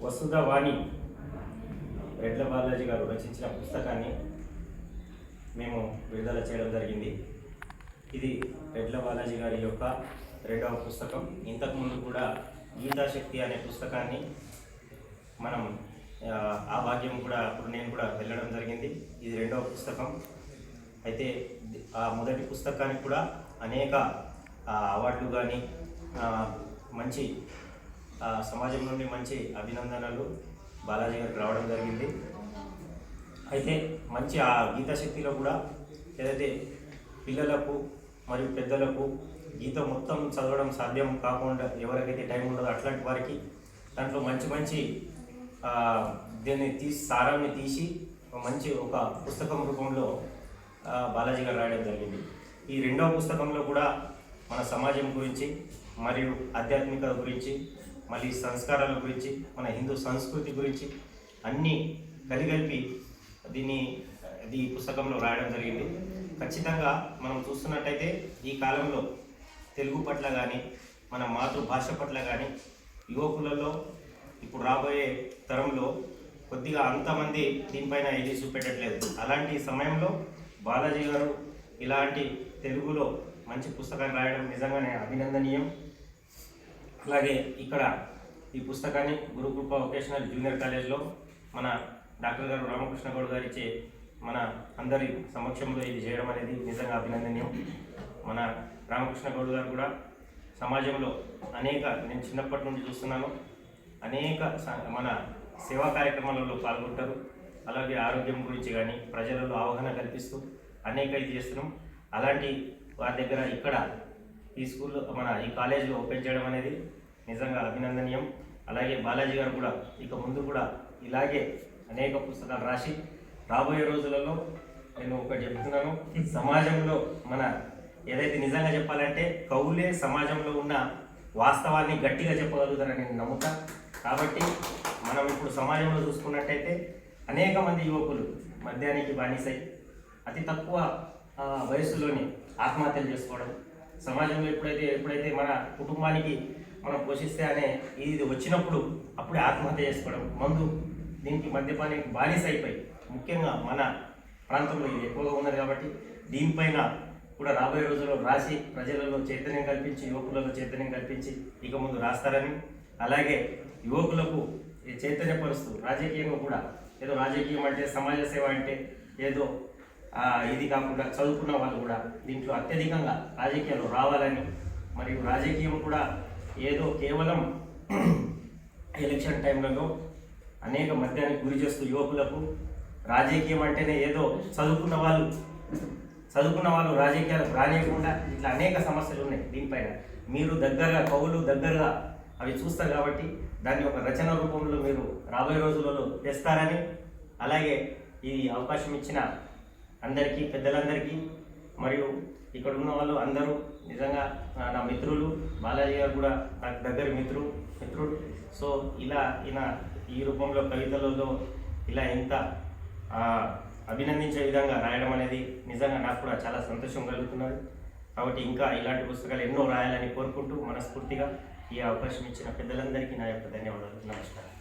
వసుధవాణి రెడ్ల బాలాజీ గారు రచించిన పుస్తకాన్ని మేము విడుదల చేయడం జరిగింది. ఇది రెడ్ల బాలాజీ గారి యొక్క రెండవ పుస్తకం. ఇంతకుముందు కూడా గీతాశక్తి అనే పుస్తకాన్ని మనం ఆ భాగ్యం కూడా అప్పుడు నేను కూడా వెళ్ళడం జరిగింది. ఇది రెండవ పుస్తకం. అయితే ఆ మొదటి పుస్తకానికి కూడా అనేక అవార్డులు కానీ మంచి సమాజం నుండి మంచి అభినందనలు బాలాజీ గారికి రావడం జరిగింది. అయితే మంచి ఆ గీతాశక్తిలో కూడా ఏదైతే పిల్లలకు మరియు పెద్దలకు గీత మొత్తం చదవడం సాధ్యం కాకుండా ఎవరికైతే టైం ఉండదో అట్లాంటి వారికి దాంట్లో మంచి దీన్ని సారాన్ని తీసి మంచి ఒక పుస్తకం రూపంలో బాలాజీ గారు రాయడం జరిగింది. ఈ రెండవ పుస్తకంలో కూడా మన సమాజం గురించి మరియు ఆధ్యాత్మికత గురించి మళ్ళీ సంస్కారాల గురించి మన హిందూ సంస్కృతి గురించి అన్నీ కలిపి ఈ పుస్తకంలో రాయడం జరిగింది. ఖచ్చితంగా మనం చూస్తున్నట్టయితే ఈ కాలంలో తెలుగు పట్ల కానీ మన మాతృభాష పట్ల కానీ యువకులలో ఇప్పుడు రాబోయే తరంలో కొద్దిగా అంతమంది దీనిపైన ఇది చూపెట్టట్లేదు. అలాంటి సమయంలో బాలాజీ గారు ఇలాంటి తెలుగులో మంచి పుస్తకాన్ని రాయడం నిజంగానే అభినందనీయం. అలాగే ఇక్కడ ఈ పుస్తకాన్ని గురుకృప వొకేషనల్ జూనియర్ కాలేజ్లో మన డాక్టర్ గారు రామకృష్ణ గౌడ్ గారు ఇచ్చే మన అందరి సమక్షంలో ఇది చేయడం అనేది నిజంగా అభినందనీయం. మన రామకృష్ణ గౌడ్ గారు కూడా సమాజంలో నేను చిన్నప్పటి నుండి చూస్తున్నాను, అనేక మన సేవా కార్యక్రమాలలో పాల్గొంటారు. అలాగే ఆరోగ్యం గురించి కానీ ప్రజలలో అవగాహన కల్పిస్తూ అనేక ఇది చేస్తున్నాం. అలాంటి వారి దగ్గర ఇక్కడ ఈ స్కూల్లో ఈ కాలేజీలో ఓపెన్ చేయడం అనేది నిజంగా అభినందనీయం. అలాగే బాలాజీ గారు కూడా ఇక ముందు కూడా ఇలాగే అనేక పుస్తకాలు రాసి రాబోయే రోజులలో నేను ఒకటి చెప్తున్నాను, సమాజంలో మన ఏదైతే నిజంగా చెప్పాలంటే కవులే సమాజంలో ఉన్న వాస్తవాన్ని గట్టిగా చెప్పగలుగుతారని నేను నమ్ముతా. కాబట్టి మనం ఇప్పుడు సమాజంలో చూసుకున్నట్టయితే అనేక మంది యువకులు మద్యానికి బానిసై అతి తక్కువ వయసులోనే ఆత్మహత్యలు చేసుకోవడం, సమాజంలో ఎప్పుడైతే మన కుటుంబానికి మనం పోషిస్తే అనే ఇది వచ్చినప్పుడు అప్పుడే ఆత్మహత్య చేసుకోవడం, మందు దీనికి మద్యపానికి బానిస అయిపోయి ముఖ్యంగా మన ప్రాంతంలో ఇది ఎక్కువగా ఉన్నది. కాబట్టి దీనిపైన కూడా రాబోయే రోజుల్లో రాసి ప్రజలలో చైతన్యం కల్పించి యువకులలో చైతన్యం కల్పించి ఇక ముందు రాస్తారని, అలాగే యువకులకు చైతన్యపరుస్తూ రాజకీయంగా కూడా ఏదో రాజకీయం అంటే సమాజ సేవ అంటే ఏదో ఇది కాకుండా చదువుకున్న వాళ్ళు కూడా దీంట్లో అత్యధికంగా రాజకీయాలు రావాలని, మరియు రాజకీయం కూడా ఏదో కేవలం ఎలక్షన్ టైంలలో అనేక మద్యానికి గురి చేస్తూ యువకులకు రాజకీయం అంటేనే ఏదో చదువుకున్న వాళ్ళు రాజకీయాలకు రానియకుండా ఇట్లా అనేక సమస్యలు ఉన్నాయి. దీనిపైన మీరు దగ్గరగా కవులు దగ్గరగా అవి చూస్తారు కాబట్టి దాన్ని ఒక రచన రూపంలో మీరు రాబోయే రోజులలో తెస్తారని, అలాగే ఈ అవకాశం ఇచ్చిన అందరికీ పెద్దలందరికీ మరియు ఇక్కడ ఉన్న వాళ్ళు అందరూ నిజంగా నా మిత్రులు, బాలాజీ గారు కూడా నాకు దగ్గర మిత్రుడు. సో ఈయన ఈ రూపంలో కవితలలో ఇలా ఎంత అభినందించే విధంగా రాయడం అనేది నిజంగా నాకు కూడా చాలా సంతోషం కలుగుతున్నది. కాబట్టి ఇంకా ఇలాంటి పుస్తకాలు ఎన్నో రాయాలని కోరుకుంటూ మనస్ఫూర్తిగా ఈ అవకాశం ఇచ్చిన పెద్దలందరికీ నా యొక్క ధన్యవాదాలు. నమస్కారం.